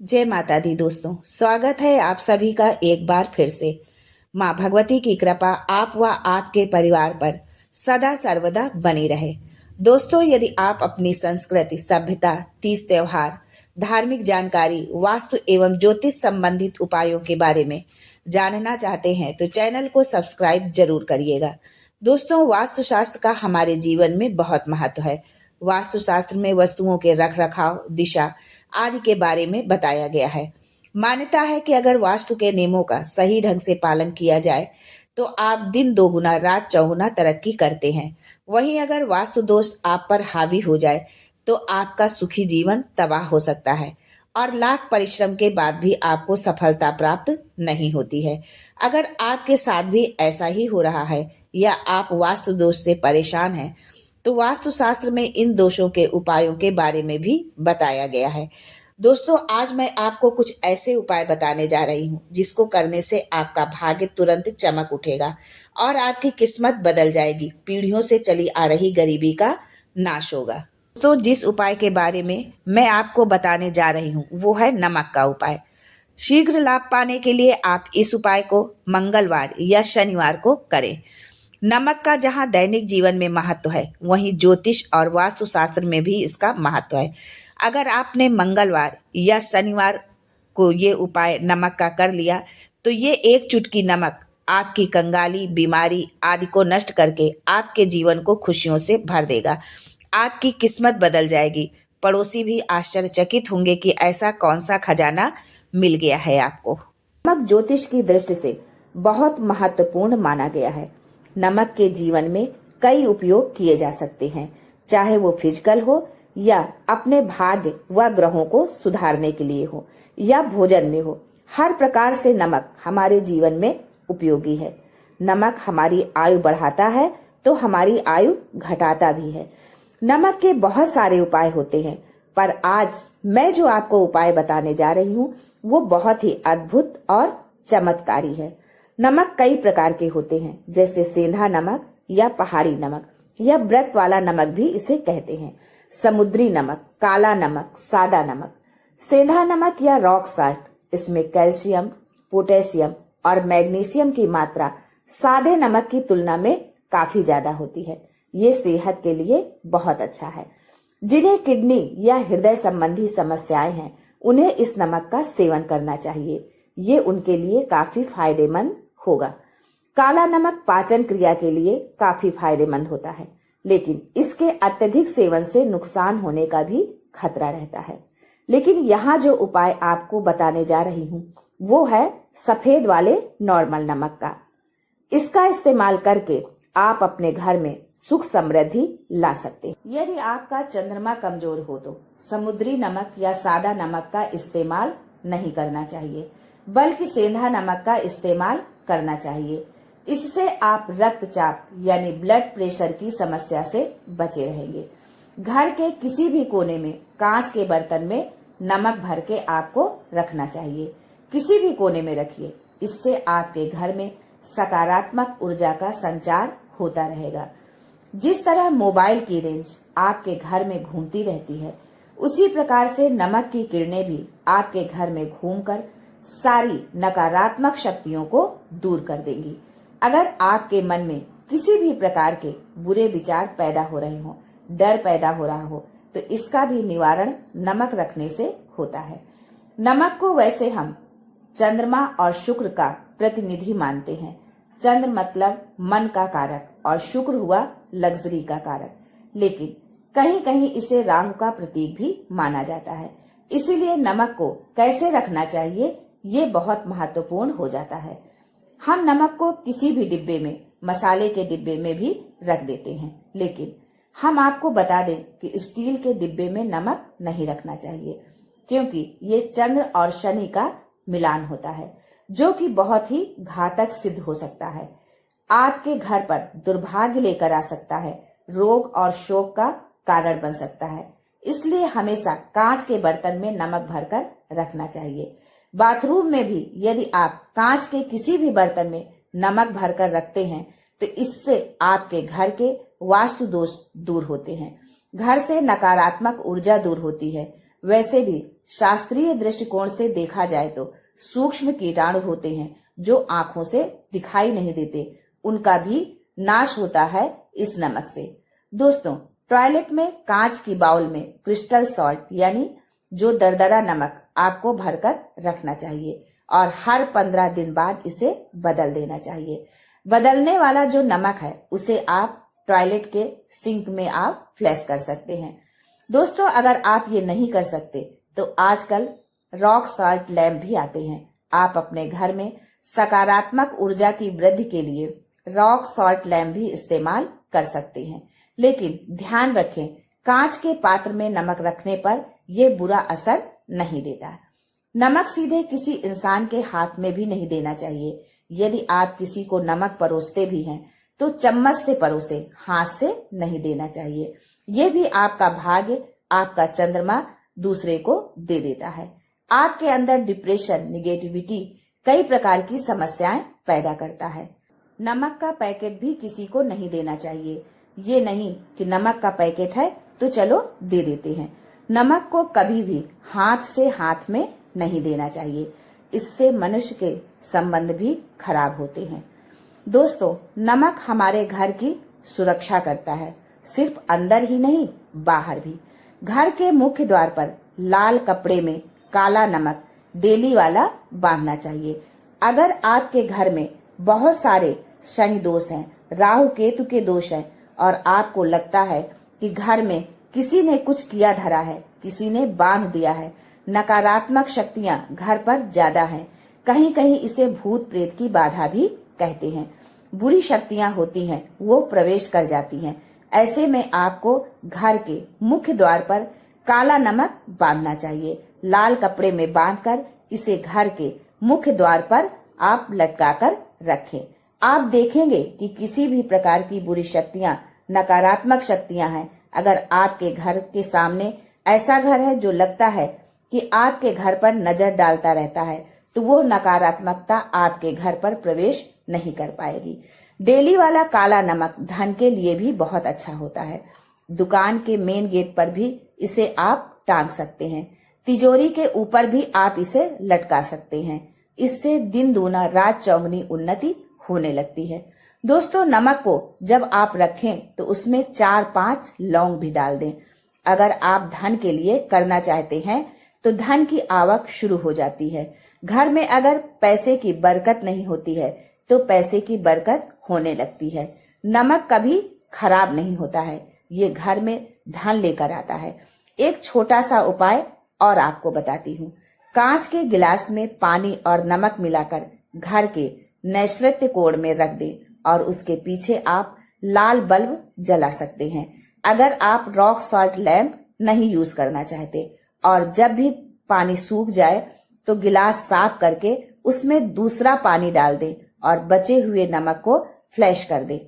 जय माता दी दोस्तों, स्वागत है आप सभी का एक बार फिर से। माँ भगवती की कृपा आप व आपके परिवार पर सदा सर्वदा बनी रहे। दोस्तों, यदि आप अपनी संस्कृति, सभ्यता, तीज त्योहार, धार्मिक जानकारी, वास्तु एवं ज्योतिष संबंधित उपायों के बारे में जानना चाहते हैं तो चैनल को सब्सक्राइब जरूर करिएगा। दोस्तों, वास्तुशास्त्र का हमारे जीवन में बहुत महत्व है। वास्तुशास्त्र में वस्तुओं के रख रखाव, दिशा आदि के बारे में बताया गया है। मान्यता है कि अगर वास्तु के नियमों का सही ढंग से पालन किया जाए तो आप दिन दोगुना रात चौगुना तरक्की करते हैं। वहीं अगर वास्तु दोष आप पर हावी हो जाए तो आपका सुखी जीवन तबाह हो सकता है और लाख परिश्रम के बाद भी आपको सफलता प्राप्त नहीं होती है। अगर आपके साथ भी ऐसा ही हो रहा है या आप वास्तु दोष से परेशान हैं तो वास्तुशास्त्र में इन दोषों के उपायों के बारे में भी बताया गया है। दोस्तों, आज मैं आपको कुछ ऐसे उपाय बताने जा रही हूँ जिसको करने से आपका भाग्य तुरंत चमक उठेगा और आपकी किस्मत बदल जाएगी। पीढ़ियों से चली आ रही गरीबी का नाश होगा। तो जिस उपाय के बारे में मैं आपको बताने जा रही हूँ वो है नमक का उपाय। शीघ्र लाभ पाने के लिए आप इस उपाय को मंगलवार या शनिवार को करें। नमक का जहां दैनिक जीवन में महत्व है वहीं ज्योतिष और वास्तुशास्त्र में भी इसका महत्व है। अगर आपने मंगलवार या शनिवार को ये उपाय नमक का कर लिया तो ये एक चुटकी नमक आपकी कंगाली, बीमारी आदि को नष्ट करके आपके जीवन को खुशियों से भर देगा। आपकी किस्मत बदल जाएगी। पड़ोसी भी आश्चर्यचकित होंगे कि ऐसा कौन सा खजाना मिल गया है आपको। नमक ज्योतिष की दृष्टि से बहुत महत्वपूर्ण माना गया है। नमक के जीवन में कई उपयोग किए जा सकते हैं, चाहे वो फिजिकल हो या अपने भाग्य व ग्रहों को सुधारने के लिए हो या भोजन में हो। हर प्रकार से नमक हमारे जीवन में उपयोगी है। नमक हमारी आयु बढ़ाता है तो हमारी आयु घटाता भी है। नमक के बहुत सारे उपाय होते हैं, पर आज मैं जो आपको उपाय बताने जा रही हूँ वो बहुत ही अद्भुत और चमत्कारी है। नमक कई प्रकार के होते हैं, जैसे सेंधा नमक या पहाड़ी नमक या व्रत वाला नमक भी इसे कहते हैं। समुद्री नमक, काला नमक, सादा नमक। सेंधा नमक या रॉक साल्ट, इसमें कैल्शियम, पोटेशियम और मैग्नीशियम की मात्रा सादे नमक की तुलना में काफी ज्यादा होती है। ये सेहत के लिए बहुत अच्छा है। जिन्हें किडनी या हृदय संबंधी समस्याएं हैं उन्हें इस नमक का सेवन करना चाहिए। ये उनके लिए काफी फायदेमंद होगा। काला नमक पाचन क्रिया के लिए काफी फायदेमंद होता है, लेकिन इसके अत्यधिक सेवन से नुकसान होने का भी खतरा रहता है। लेकिन यहाँ जो उपाय आपको बताने जा रही हूँ वो है सफेद वाले नॉर्मल नमक का। इसका इस्तेमाल करके आप अपने घर में सुख समृद्धि ला सकते हैं। यदि आपका चंद्रमा कमजोर हो तो समुद्री नमक या सादा नमक का इस्तेमाल नहीं करना चाहिए, बल्कि सेंधा नमक का इस्तेमाल करना चाहिए। इससे आप रक्तचाप यानी ब्लड प्रेशर की समस्या से बचे रहेंगे। घर के किसी भी कोने में कांच के बर्तन में नमक भर के आपको रखना चाहिए। किसी भी कोने में रखिए, इससे आपके घर में सकारात्मक ऊर्जा का संचार होता रहेगा। जिस तरह मोबाइल की रेंज आपके घर में घूमती रहती है, उसी प्रकार से नमक की किरणें भी आपके घर में घूमकर सारी नकारात्मक शक्तियों को दूर कर देंगी। अगर आपके मन में किसी भी प्रकार के बुरे विचार पैदा हो रहे हो, डर पैदा हो रहा हो, तो इसका भी निवारण नमक रखने से होता है। नमक को वैसे हम चंद्रमा और शुक्र का प्रतिनिधि मानते हैं। चंद्र मतलब मन का कारक और शुक्र हुआ लग्जरी का कारक, लेकिन कहीं कहीं इसे राहु का प्रतीक भी माना जाता है। इसीलिए नमक को कैसे रखना चाहिए ये बहुत महत्वपूर्ण हो जाता है। हम नमक को किसी भी डिब्बे में, मसाले के डिब्बे में भी रख देते हैं, लेकिन हम आपको बता दें कि स्टील के डिब्बे में नमक नहीं रखना चाहिए, क्योंकि ये चंद्र और शनि का मिलान होता है, जो कि बहुत ही घातक सिद्ध हो सकता है। आपके घर पर दुर्भाग्य लेकर आ सकता है, रोग और शोक का कारण बन सकता है। इसलिए हमेशा कांच के बर्तन में नमक भरकर रखना चाहिए। बाथरूम में भी यदि आप कांच के किसी भी बर्तन में नमक भरकर रखते हैं तो इससे आपके घर के वास्तु दोष दूर होते हैं। घर से नकारात्मक ऊर्जा दूर होती है। वैसे भी शास्त्रीय दृष्टिकोण से देखा जाए तो सूक्ष्म कीटाणु होते हैं जो आंखों से दिखाई नहीं देते, उनका भी नाश होता है इस नमक से। दोस्तों, टॉयलेट में कांच की बाउल में क्रिस्टल सॉल्ट यानी जो दरदरा नमक आपको भरकर रखना चाहिए और हर 15 दिन बाद इसे बदल देना चाहिए। बदलने वाला जो नमक है उसे आप टॉयलेट के सिंक में आप फ्लैश कर सकते हैं। दोस्तों, अगर आप ये नहीं कर सकते तो आजकल रॉक सॉल्ट लैंप भी आते हैं। आप अपने घर में सकारात्मक ऊर्जा की वृद्धि के लिए रॉक सॉल्ट लैंप भी इस्तेमाल कर सकते हैं, लेकिन ध्यान रखें कांच के पात्र में नमक रखने पर यह बुरा असर नहीं देता। नमक सीधे किसी इंसान के हाथ में भी नहीं देना चाहिए। यदि आप किसी को नमक परोसते भी हैं तो चम्मच से परोसे, हाथ से नहीं देना चाहिए। ये भी आपका भाग्य, आपका चंद्रमा दूसरे को दे देता है। आपके अंदर डिप्रेशन, निगेटिविटी, कई प्रकार की समस्याएं पैदा करता है। नमक का पैकेट भी किसी को नहीं देना चाहिए। ये नहीं कि नमक का पैकेट है तो चलो दे देते हैं। नमक को कभी भी हाथ से हाथ में नहीं देना चाहिए, इससे मनुष्य के संबंध भी खराब होते हैं। दोस्तों, नमक हमारे घर की सुरक्षा करता है, सिर्फ अंदर ही नहीं बाहर भी। घर के मुख्य द्वार पर लाल कपड़े में काला नमक डेली वाला बांधना चाहिए। अगर आपके घर में बहुत सारे शनि दोष हैं, राहु केतु के दोष हैं और आपको लगता है कि घर में किसी ने कुछ किया धरा है, किसी ने बांध दिया है, नकारात्मक शक्तियां घर पर ज्यादा हैं, कहीं कहीं इसे भूत प्रेत की बाधा भी कहते हैं, बुरी शक्तियां होती हैं, वो प्रवेश कर जाती हैं। ऐसे में आपको घर के मुख्य द्वार पर काला नमक बांधना चाहिए। लाल कपड़े में बांधकर इसे घर के मुख्य द्वार पर आप लटकाकर रखें। आप देखेंगे कि किसी भी प्रकार की बुरी शक्तियां, नकारात्मक शक्तियां हैं, अगर आपके घर के सामने ऐसा घर है जो लगता है कि आपके घर पर नजर डालता रहता है, तो वो नकारात्मकता आपके घर पर प्रवेश नहीं कर पाएगी। डेली वाला काला नमक धन के लिए भी बहुत अच्छा होता है। दुकान के मेन गेट पर भी इसे आप टांग सकते हैं। तिजोरी के ऊपर भी आप इसे लटका सकते हैं। इससे दिन दूना रात चौगुनी उन्नति होने लगती है। दोस्तों, नमक को जब आप रखें तो उसमें 4-5 लौंग भी डाल दें। अगर आप धन के लिए करना चाहते हैं तो धन की आवक शुरू हो जाती है। घर में अगर पैसे की बरकत नहीं होती है तो पैसे की बरकत होने लगती है। नमक कभी खराब नहीं होता है, ये घर में धन लेकर आता है। एक छोटा सा उपाय और आपको बताती हूँ। कांच के गिलास में पानी और नमक मिलाकर घर के नैऋत्य कोण में रख दें और उसके पीछे आप लाल बल्ब जला सकते हैं। अगर आप रॉक सॉल्ट लैंप नहीं यूज करना चाहते, और जब भी पानी सूख जाए तो गिलास साफ करके उसमें दूसरा पानी डाल दें और बचे हुए नमक को फ्लैश कर दें।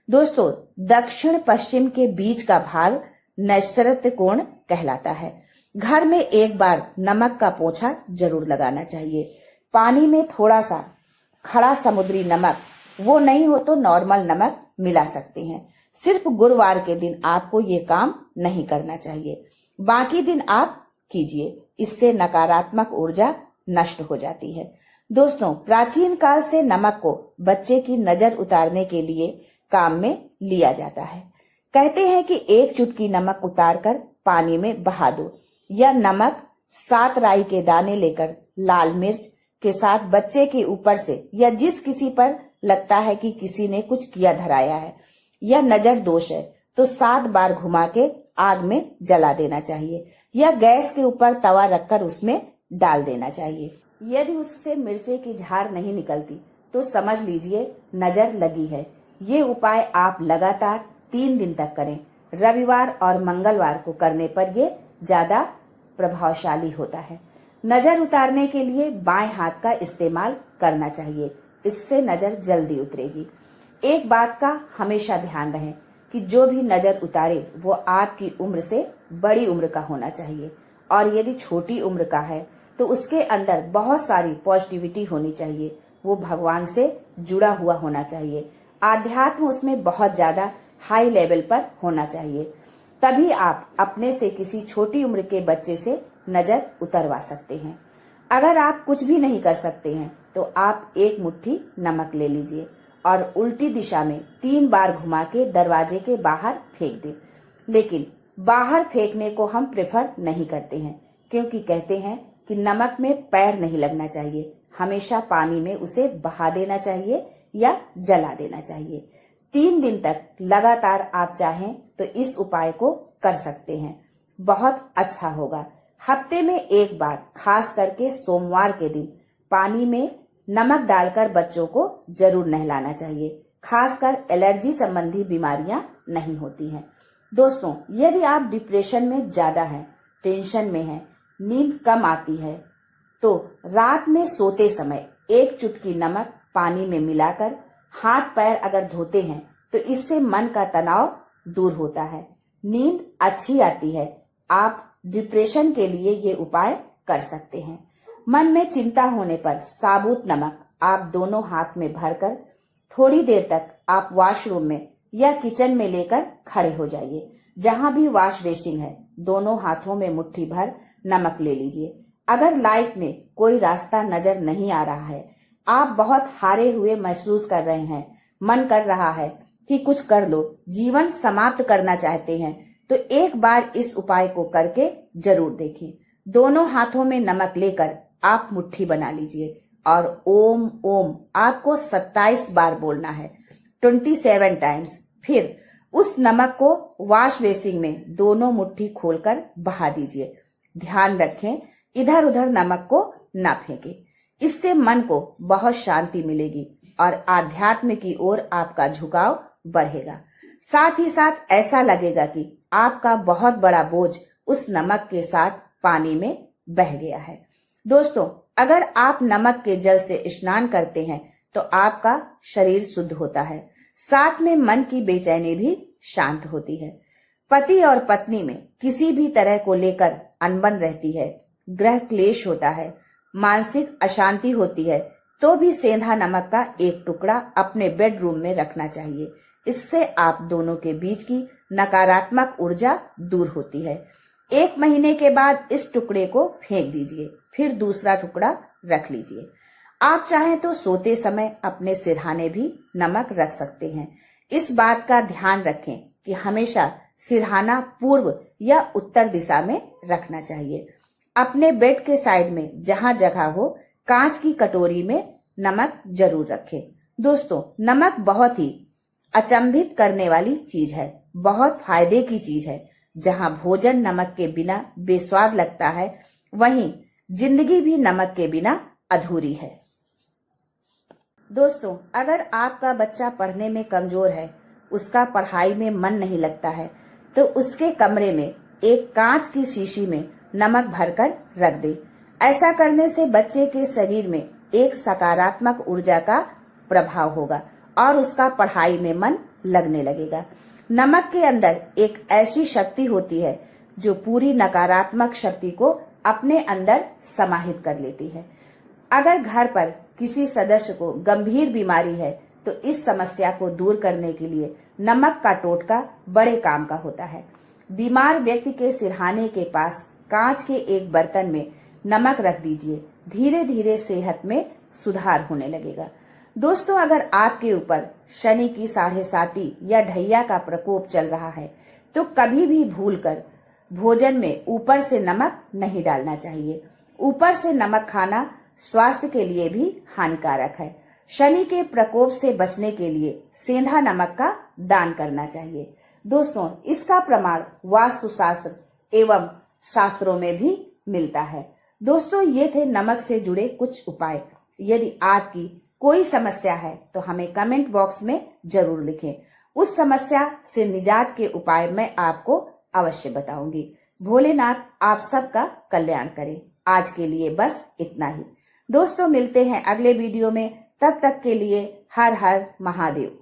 दोस्तों, दक्षिण पश्चिम के बीच का भाग नैऋत्य कोण कहलाता है। घर में एक बार नमक का पोंछा जरूर लगाना चाहिए। पानी में थोड़ा सा खड़ा समुद्री नमक, वो नहीं हो तो नॉर्मल नमक मिला सकते हैं। सिर्फ गुरुवार के दिन आपको ये काम नहीं करना चाहिए, बाकी दिन आप कीजिए, इससे नकारात्मक ऊर्जा नष्ट हो जाती है। दोस्तों, प्राचीन काल से नमक को बच्चे की नजर उतारने के लिए काम में लिया जाता है। कहते हैं कि एक चुटकी नमक उतारकर पानी में बहा दो, या नमक 7 राई के दाने लेकर लाल मिर्च के साथ बच्चे के ऊपर से या जिस किसी पर लगता है कि किसी ने कुछ किया धराया है या नजर दोष है तो 7 बार घुमा के आग में जला देना चाहिए, या गैस के ऊपर तवा रखकर उसमें डाल देना चाहिए। यदि उससे मिर्चे की झाड़ नहीं निकलती तो समझ लीजिए नजर लगी है। ये उपाय आप लगातार 3 दिन तक करें। रविवार और मंगलवार को करने पर ये ज्यादा प्रभावशाली होता है। नजर उतारने के लिए बाएं हाथ का इस्तेमाल करना चाहिए, इससे नजर जल्दी उतरेगी। एक बात का हमेशा ध्यान रहे कि जो भी नजर उतारे वो आपकी उम्र से बड़ी उम्र का होना चाहिए, और यदि छोटी उम्र का है तो उसके अंदर बहुत सारी पॉजिटिविटी होनी चाहिए। वो भगवान से जुड़ा हुआ होना चाहिए, आध्यात्म उसमें बहुत ज्यादा हाई लेवल पर होना चाहिए। तभी आप अपने से किसी छोटी उम्र के बच्चे से नजर उतरवा सकते हैं। अगर आप कुछ भी नहीं कर सकते हैं तो आप एक मुट्ठी नमक ले लीजिए और उल्टी दिशा में 3 बार घुमा के दरवाजे के बाहर फेंक दें। लेकिन बाहर फेंकने को हम प्रेफर नहीं करते हैं, क्योंकि कहते हैं कि नमक में पैर नहीं लगना चाहिए, हमेशा पानी में उसे बहा देना चाहिए या जला देना चाहिए। 3 दिन तक लगातार आप चाहें तो इस उपाय को कर सकते हैं, बहुत अच्छा होगा। हफ्ते में एक बार, खास करके सोमवार के दिन, पानी में नमक डालकर बच्चों को जरूर नहलाना चाहिए। खासकर एलर्जी संबंधी बीमारियां नहीं होती हैं। दोस्तों, यदि आप डिप्रेशन में ज्यादा हैं, टेंशन में हैं, नींद कम आती है, तो रात में सोते समय 1 चुटकी नमक पानी में मिलाकर हाथ पैर अगर धोते हैं तो इससे मन का तनाव दूर होता है, नींद अच्छी आती है। आप डिप्रेशन के लिए ये उपाय कर सकते हैं। मन में चिंता होने पर साबुत नमक आप दोनों हाथ में भरकर थोड़ी देर तक आप वॉशरूम में या किचन में लेकर खड़े हो जाइए। जहां भी वॉश बेसिन है, दोनों हाथों में मुट्ठी भर नमक ले लीजिए। अगर लाइफ में कोई रास्ता नजर नहीं आ रहा है, आप बहुत हारे हुए महसूस कर रहे हैं, मन कर रहा है कि कुछ कर लो, जीवन समाप्त करना चाहते हैं, तो एक बार इस उपाय को करके जरूर देखिए। दोनों हाथों में नमक लेकर आप मुट्ठी बना लीजिए और ओम ओम आपको 27 बार बोलना है, 27 टाइम्स। फिर उस नमक को वॉश बेसिन में दोनों मुट्ठी खोलकर बहा दीजिए। ध्यान रखें, इधर उधर नमक को ना फेंके। इससे मन को बहुत शांति मिलेगी और आध्यात्म की ओर आपका झुकाव बढ़ेगा। साथ ही साथ ऐसा लगेगा कि आपका बहुत बड़ा बोझ उस नमक के साथ पानी में बह गया है। दोस्तों, अगर आप नमक के जल से स्नान करते हैं तो आपका शरीर शुद्ध होता है, साथ में मन की बेचैनी भी शांत होती है। पति और पत्नी में किसी भी तरह को लेकर अनबन रहती है, ग्रह क्लेश होता है, मानसिक अशांति होती है, तो भी सेंधा नमक का एक टुकड़ा अपने बेडरूम में रखना चाहिए। इससे आप दोनों के बीच की नकारात्मक ऊर्जा दूर होती है। 1 महीने के बाद इस टुकड़े को फेंक दीजिए, फिर दूसरा टुकड़ा रख लीजिए। आप चाहें तो सोते समय अपने सिरहाने भी नमक रख सकते हैं। इस बात का ध्यान रखें कि हमेशा सिरहाना पूर्व या उत्तर दिशा में रखना चाहिए। अपने बेड के साइड में जहां जगह हो, कांच की कटोरी में नमक जरूर रखें। दोस्तों, नमक बहुत ही अचंभित करने वाली चीज है, बहुत फायदे की चीज है। जहां भोजन नमक के बिना बेस्वाद लगता है, वहीं जिंदगी भी नमक के बिना अधूरी है। दोस्तों, अगर आपका बच्चा पढ़ने में कमजोर है, उसका पढ़ाई में मन नहीं लगता है, तो उसके कमरे में एक कांच की शीशी में नमक भरकर रख दे। ऐसा करने से बच्चे के शरीर में एक सकारात्मक ऊर्जा का प्रभाव होगा और उसका पढ़ाई में मन लगने लगेगा। नमक के अंदर एक ऐसी शक्ति होती है जो पूरी नकारात्मक शक्ति को अपने अंदर समाहित कर लेती है। अगर घर पर किसी सदस्य को गंभीर बीमारी है तो इस समस्या को दूर करने के लिए नमक का टोटका बड़े काम का होता है। बीमार व्यक्ति के सिरहाने के पास कांच के एक बर्तन में नमक रख दीजिए, धीरे धीरे सेहत में सुधार होने लगेगा। दोस्तों, अगर आपके ऊपर शनि की 7.5 या ढैया का प्रकोप चल रहा है तो कभी भी भूलकर भोजन में ऊपर से नमक नहीं डालना चाहिए। ऊपर से नमक खाना स्वास्थ्य के लिए भी हानिकारक है। शनि के प्रकोप से बचने के लिए सेंधा नमक का दान करना चाहिए। दोस्तों, इसका प्रमाण वास्तुशास्त्र एवं शास्त्रों में भी मिलता है। दोस्तों, ये थे नमक से जुड़े कुछ उपाय। यदि आपकी कोई समस्या है तो हमें कमेंट बॉक्स में जरूर लिखें। उस समस्या से निजात के उपाय मैं आपको अवश्य बताऊंगी। भोलेनाथ आप सबका कल्याण करे। आज के लिए बस इतना ही। दोस्तों, मिलते हैं अगले वीडियो में। तब तक के लिए हर हर महादेव।